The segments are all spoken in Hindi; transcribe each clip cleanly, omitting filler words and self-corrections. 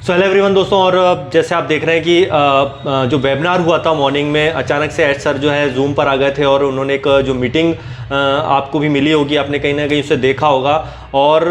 सो हेलो एवरीवन दोस्तों, और जैसे आप देख रहे हैं कि जो वेबिनार हुआ था मॉर्निंग में, अचानक से एड सर जो है जूम पर आ गए थे और उन्होंने एक जो मीटिंग आपको भी मिली होगी, आपने कहीं ना कहीं उसे देखा होगा। और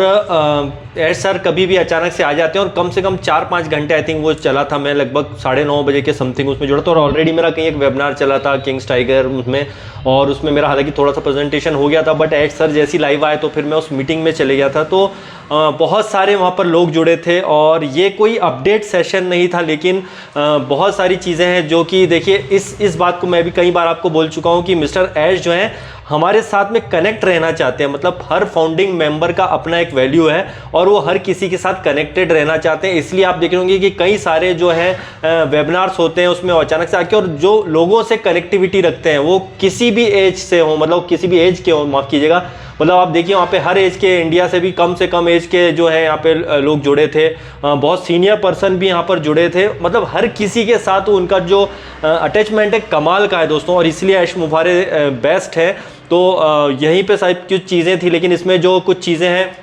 एड सर कभी भी अचानक से आ जाते हैं और कम से कम 4-5 घंटे आई थिंक वो चला था। मैं लगभग 9:30 बजे के समथिंग उसमें जुड़ा था और ऑलरेडी मेरा कहीं एक वेबिनार चला था किंग्स टाइगर उसमें, और उसमें मेरा हालांकि थोड़ा सा प्रेजेंटेशन हो गया था, बट एड सर जैसी लाइव आए तो फिर मैं उस मीटिंग में चले गया था। तो बहुत सारे वहाँ पर लोग जुड़े थे और ये कोई अपडेट सेशन नहीं था, लेकिन बहुत सारी चीज़ें हैं जो कि देखिए इस बात को मैं भी कई बार आपको बोल चुका हूँ कि मिस्टर ऐश जो हैं हमारे साथ में कनेक्ट रहना चाहते हैं। मतलब हर फाउंडिंग मेंबर का अपना एक वैल्यू है और वो हर किसी के साथ कनेक्टेड रहना चाहते हैं। इसलिए आप देख होंगे कि कई सारे जो है वेबिनार्स होते हैं उसमें अचानक से आके, और जो लोगों से कनेक्टिविटी रखते हैं वो किसी भी एज से हो, मतलब किसी भी एज के हो, माफ़ कीजिएगा, मतलब आप देखिए वहाँ पे हर एज के, इंडिया से भी कम एज के जो है यहाँ पे लोग जुड़े थे, बहुत सीनियर पर्सन भी यहाँ पर जुड़े थे। मतलब हर किसी के साथ उनका जो अटैचमेंट है कमाल का है दोस्तों, और इसलिए ऐश मुफारे बेस्ट है। तो यहीं पे शायद कुछ चीज़ें थी, लेकिन इसमें जो कुछ चीज़ें हैं,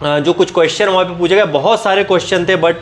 जो कुछ क्वेश्चन वहाँ पे पूछे गए, बहुत सारे क्वेश्चन थे, बट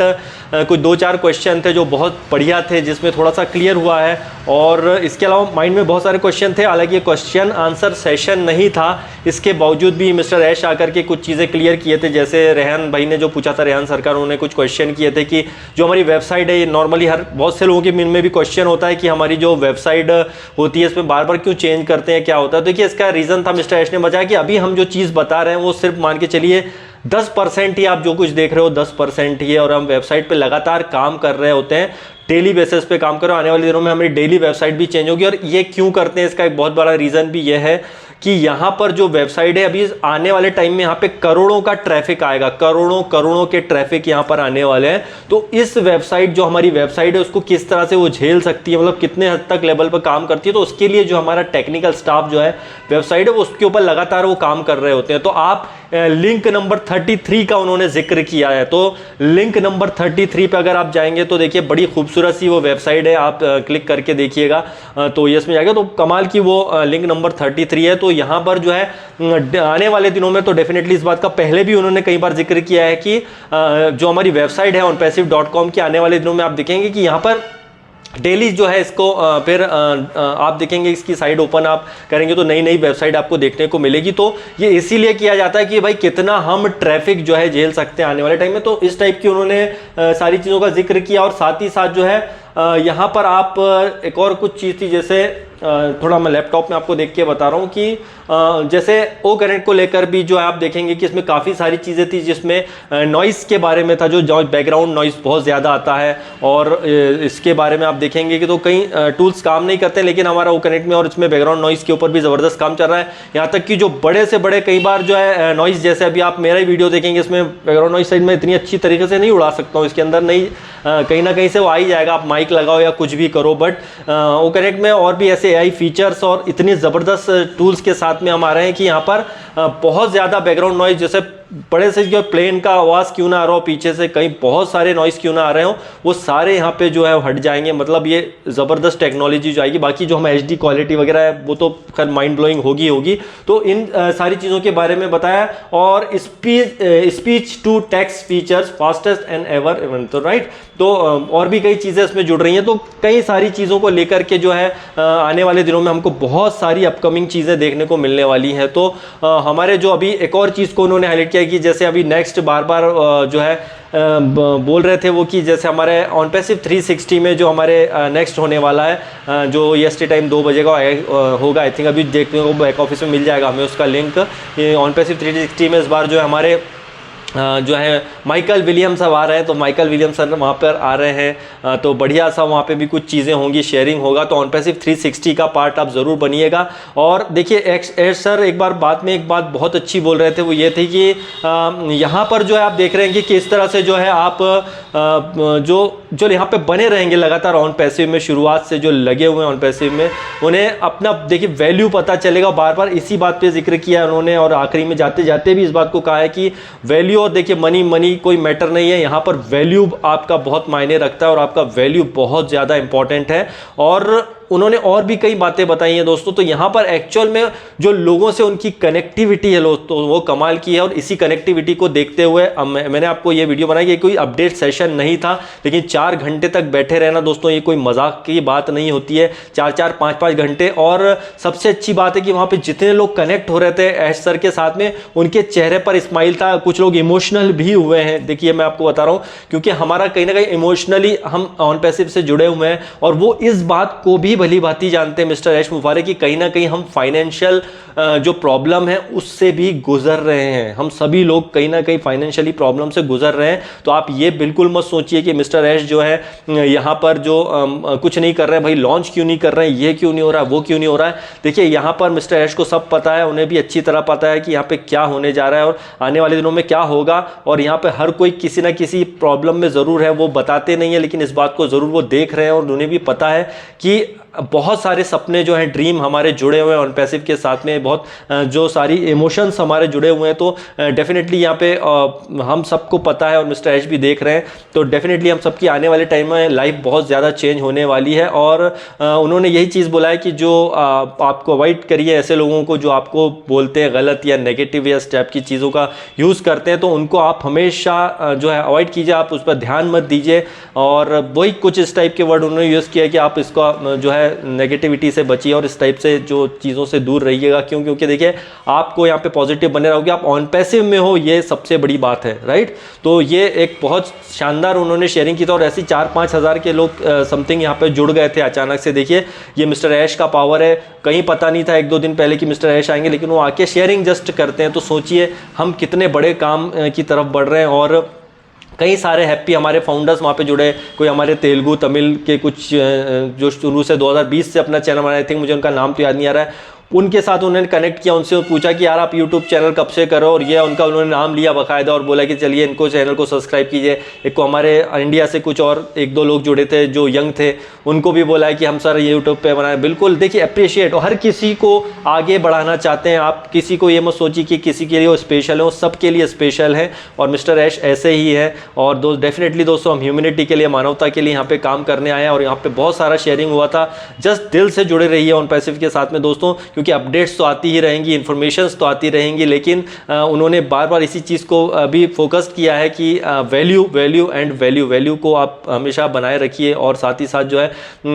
कुछ 2-4 क्वेश्चन थे जो बहुत बढ़िया थे, जिसमें थोड़ा सा क्लियर हुआ है। और इसके अलावा माइंड में बहुत सारे क्वेश्चन थे, हालांकि ये क्वेश्चन आंसर सेशन नहीं था, इसके बावजूद भी मिस्टर ऐश आकर के कुछ चीज़ें क्लियर किए थे। जैसे रेहान भाई ने जो पूछा था, रेहान सरकार, उन्होंने कुछ क्वेश्चन किए थे कि जो हमारी वेबसाइट है, ये नॉर्मली हर बहुत से लोगों के मन में भी क्वेश्चन होता है कि हमारी जो वेबसाइट होती है इसमें बार बार क्यों चेंज करते हैं, क्या होता है। देखिए इसका रीज़न था, मिस्टर ऐश ने बताया कि अभी हम जो चीज़ बता रहे हैं वो सिर्फ मान के चलिए 10% ही, आप जो कुछ देख रहे हो 10% ही है, और हम वेबसाइट पे लगातार काम कर रहे होते हैं, डेली बेसिस पे काम करो। आने वाले दिनों में हमारी डेली वेबसाइट भी चेंज होगी। और ये क्यों करते हैं, इसका एक बहुत बड़ा रीज़न भी ये है कि यहाँ पर जो वेबसाइट है, अभी आने वाले टाइम में यहाँ पे करोड़ों का ट्रैफिक आएगा, करोड़ों के ट्रैफिक यहाँ पर आने वाले हैं। तो इस वेबसाइट, जो हमारी वेबसाइट है, उसको किस तरह से वो झेल सकती है, मतलब कितने हद तक लेवल पर काम करती है, तो उसके लिए जो हमारा टेक्निकल स्टाफ जो है वेबसाइट है, वो उसके ऊपर लगातार वो काम कर रहे होते हैं। तो आप लिंक नंबर 33 का उन्होंने जिक्र किया है, तो लिंक नंबर 33 पे अगर आप जाएंगे तो देखिए बड़ी खूबसूरत सी वो वेबसाइट है, आप क्लिक करके देखिएगा तो ये इसमें जाएगा, तो कमाल की वो लिंक नंबर 33 है। तो यहाँ पर जो है आने वाले दिनों में तो डेफिनेटली इस बात का पहले भी उन्होंने कई बार जिक्र किया है कि जो हमारी वेबसाइट है onpassive.com की, आने वाले दिनों में आप देखेंगे कि यहाँ पर डेली जो है इसको फिर आप देखेंगे, इसकी साइट ओपन आप करेंगे तो नई वेबसाइट आपको देखने को मिलेगी। तो ये इसीलिए किया जाता है कि भाई कितना हम ट्रैफिक जो है झेल सकते हैं आने वाले टाइम में। तो इस टाइप की उन्होंने सारी चीज़ों का जिक्र किया, और साथ ही साथ जो है यहाँ पर आप एक और कुछ चीज़ थी, जैसे थोड़ा मैं लैपटॉप में आपको देख के बता रहा हूँ कि जैसे ओ कनेक्ट को लेकर भी जो है आप देखेंगे कि इसमें काफ़ी सारी चीज़ें थी, जिसमें नॉइस के बारे में था, जो बैकग्राउंड नॉइस बहुत ज़्यादा आता है, और इसके बारे में आप देखेंगे कि तो कई टूल्स काम नहीं करते, लेकिन हमारा ओ कनेक्ट में और इसमें बैकग्राउंड नॉइस के ऊपर भी ज़बरदस्त काम चल रहा है। यहाँ तक कि जो बड़े से बड़े कई बार जो है नॉइस, जैसे अभी आप मेरा ही वीडियो देखेंगे, इसमें बैकग्राउंड नॉइस साइड में इतनी अच्छी तरीके से नहीं उड़ा सकता हूँ, इसके अंदर नहीं, कहीं ना कहीं से वो आ ही जाएगा, आप माइक लगाओ या कुछ भी करो। बट ओ कनेक्ट में और भी ऐसे AI फीचर्स और इतनी ज़बरदस्त टूल्स के साथ में हम आ रहे हैं कि यहाँ पर बहुत ज़्यादा बैकग्राउंड नॉइज, जैसे बड़े से जो प्लेन का आवाज़ क्यों ना आ रहा हो, पीछे से कहीं बहुत सारे नॉइस क्यों ना आ रहे हो, वो सारे यहाँ पे जो है हट जाएंगे। मतलब ये ज़बरदस्त टेक्नोलॉजी जो आएगी। बाकी जो हम HD क्वालिटी वगैरह है वो तो खैर माइंड ब्लोइंग होगी। तो इन सारी चीज़ों के बारे में बताया, और speech to text features fastest and ever, तो राइट। तो और भी कई चीज़ें इसमें जुड़ रही हैं, तो कई सारी चीज़ों को लेकर के जो है आने वाले दिनों में हमको बहुत सारी अपकमिंग चीज़ें देखने को मिलने वाली हैं। तो हमारे जो अभी एक और चीज़ को उन्होंने हाईलाइट किया कि जैसे अभी नेक्स्ट बार जो है बोल रहे थे वो, कि जैसे हमारे OnPassive 360 में जो हमारे नेक्स्ट होने वाला है, जो EST टाइम 2 बजे का होगा, आई थिंक अभी देखने को बैक ऑफिस में मिल जाएगा हमें उसका लिंक। ये OnPassive 360 में इस बार जो है हमारे जो है माइकल विलियम्स अब आ रहे हैं, तो माइकल विलियम्स सर वहाँ पर आ रहे हैं, तो बढ़िया सा वहाँ पे भी कुछ चीज़ें होंगी, शेयरिंग होगा। तो OnPassive 360 का पार्ट आप ज़रूर बनिएगा। और देखिए ऐश सर एक बात बहुत अच्छी बोल रहे थे, वो ये थी कि यहाँ पर जो है आप देख रहे हैं कि किस तरह से जो है आप जो यहाँ पे बने रहेंगे लगातार OnPassive में, शुरुआत से जो लगे हुए हैं OnPassive में, उन्हें अपना देखिए वैल्यू पता चलेगा। बार बार इसी बात पे जिक्र किया उन्होंने, और आखिरी में जाते जाते भी इस बात को कहा है कि वैल्यू, और देखिए मनी कोई मैटर नहीं है, यहाँ पर वैल्यू आपका बहुत मायने रखता है, और आपका वैल्यू बहुत ज़्यादा इंपॉर्टेंट है। और उन्होंने और भी कई बातें बताई हैं दोस्तों। तो यहाँ पर एक्चुअल में जो लोगों से उनकी कनेक्टिविटी है तो वो कमाल की है। और इसी कनेक्टिविटी को देखते हुए मैंने आपको ये वीडियो बनाई कि कोई अपडेट सेशन नहीं था, लेकिन 4 घंटे तक बैठे रहना दोस्तों ये कोई मजाक की बात नहीं होती है। 4-4, 5-5 घंटे। और सबसे अच्छी बात है कि वहाँ पे जितने लोग कनेक्ट हो रहे थे ऐश सर के साथ में, उनके चेहरे पर स्माइल था। कुछ लोग इमोशनल भी हुए हैं। देखिए मैं आपको बता रहा हूँ, क्योंकि हमारा कहीं ना कहीं इमोशनली हम ऑन पैसिव से जुड़े हुए हैं, और वो इस बात को भी भली भांति जानते हैं मिस्टर ऐश मुफारे की कहीं ना कहीं हम फाइनेंशियल जो प्रॉब्लम है उससे भी गुजर रहे हैं। हम सभी लोग कहीं ना कहीं फाइनेंशियली प्रॉब्लम से गुजर रहे हैं। तो आप ये बिल्कुल मत सोचिए कि मिस्टर ऐश जो है यहाँ पर जो कुछ नहीं कर रहे हैं, भाई लॉन्च क्यों नहीं कर रहे हैं, ये क्यों नहीं हो रहा है, वो क्यों नहीं हो रहा है। देखिए यहाँ पर मिस्टर ऐश को सब पता है, उन्हें भी अच्छी तरह पता है कि यहाँ पे क्या होने जा रहा है और आने वाले दिनों में क्या होगा। और यहाँ पे हर कोई किसी ना किसी प्रॉब्लम में ज़रूर है, वो बताते नहीं है, लेकिन इस बात को ज़रूर वो देख रहे हैं। और उन्हें भी पता है कि बहुत सारे सपने जो हैं, ड्रीम हमारे जुड़े हुए हैं ऑन पैसिव के साथ में, बहुत जो सारी इमोशंस हमारे जुड़े हुए हैं। तो डेफिनेटली यहाँ पे हम सबको पता है और मिस्टर ऐश भी देख रहे हैं। तो डेफिनेटली हम सबकी आने वाले टाइम में लाइफ बहुत ज़्यादा चेंज होने वाली है। और उन्होंने यही चीज़ बोला है कि जो आपको अवॉइड करिए ऐसे लोगों को जो आपको बोलते हैं गलत या नेगेटिव या इस टाइप की चीज़ों का यूज़ करते हैं, तो उनको आप हमेशा जो है अवॉइड कीजिए, आप उस पर ध्यान मत दीजिए। और वही कुछ इस टाइप के वर्ड उन्होंने यूज़ किया कि आप इसका जो है नेगेटिविटी से बचिए और इस टाइप से जो चीज़ों से दूर रहिएगा। क्यों? क्योंकि देखिए आपको यहाँ पे पॉजिटिव बने रहोगे, आप ऑन पैसिव में हो, ये सबसे बड़ी बात है, राइट। तो ये एक बहुत शानदार उन्होंने शेयरिंग की था। और ऐसी 4-5 हज़ार के लोग समथिंग यहाँ पे जुड़ गए थे अचानक से। देखिए ये मिस्टर ऐश का पावर है। कहीं पता नहीं था 1-2 दिन पहले कि मिस्टर ऐश आएंगे, लेकिन वो आके शेयरिंग जस्ट करते हैं। तो सोचिए हम कितने बड़े काम की तरफ बढ़ रहे हैं। और कई सारे हैप्पी हमारे फाउंडर्स वहाँ पे जुड़े। कोई हमारे तेलुगु तमिल के कुछ जो शुरू से 2020 से अपना चैनल बनाए, आई थिंक मुझे उनका नाम तो याद नहीं आ रहा है, उनके साथ उन्होंने कनेक्ट किया, उनसे पूछा कि यार आप यूट्यूब चैनल कब से करो, और ये उनका उन्होंने नाम लिया बाकायदा और बोला कि चलिए इनको चैनल को सब्सक्राइब कीजिए। एक को हमारे इंडिया से कुछ और 1-2 लोग जुड़े थे जो यंग थे, उनको भी बोला है कि हम सर ये यूट्यूब पे बनाए। बिल्कुल देखिए अप्रिशिएट, और हर किसी को आगे बढ़ाना चाहते हैं आप। किसी को ये मत सोचिए कि किसी के लिए वो स्पेशल है, वो सबके लिए स्पेशल है। और मिस्टर ऐश ऐसे ही है। और डेफिनेटली दोस्तों हम ह्यूमैनिटी के लिए, मानवता के लिए यहाँ पे काम करने आए हैं। और यहाँ पे बहुत सारा शेयरिंग हुआ था। जस्ट दिल से जुड़े रहिए ऑन पैसिव के साथ में दोस्तों, क्योंकि अपडेट्स तो आती ही रहेंगी, इन्फॉर्मेशंस तो आती रहेंगी। लेकिन उन्होंने बार बार इसी चीज़ को भी फोकस किया है कि वैल्यू को आप हमेशा बनाए रखिए। और साथ ही साथ जो है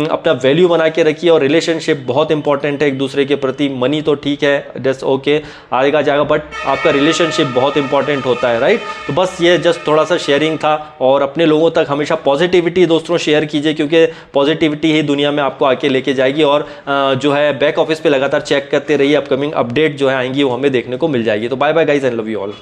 अपना वैल्यू बना के रखिए। और रिलेशनशिप बहुत इंपॉर्टेंट है एक दूसरे के प्रति। मनी तो ठीक है, जस्ट ओके आएगा जाएगा, बट आपका रिलेशनशिप बहुत इंपॉर्टेंट होता है, राइट। तो बस ये जस्ट थोड़ा सा शेयरिंग था। और अपने लोगों तक हमेशा पॉजिटिविटी दोस्तों शेयर कीजिए, क्योंकि पॉजिटिविटी ही दुनिया में आपको आके लेके जाएगी। और जो है बैक ऑफिस पे लगातार चेक करते रहिए, अपकमिंग अपडेट जो है आएंगी वो हमें देखने को मिल जाएगी। तो bye bye guys and love you all.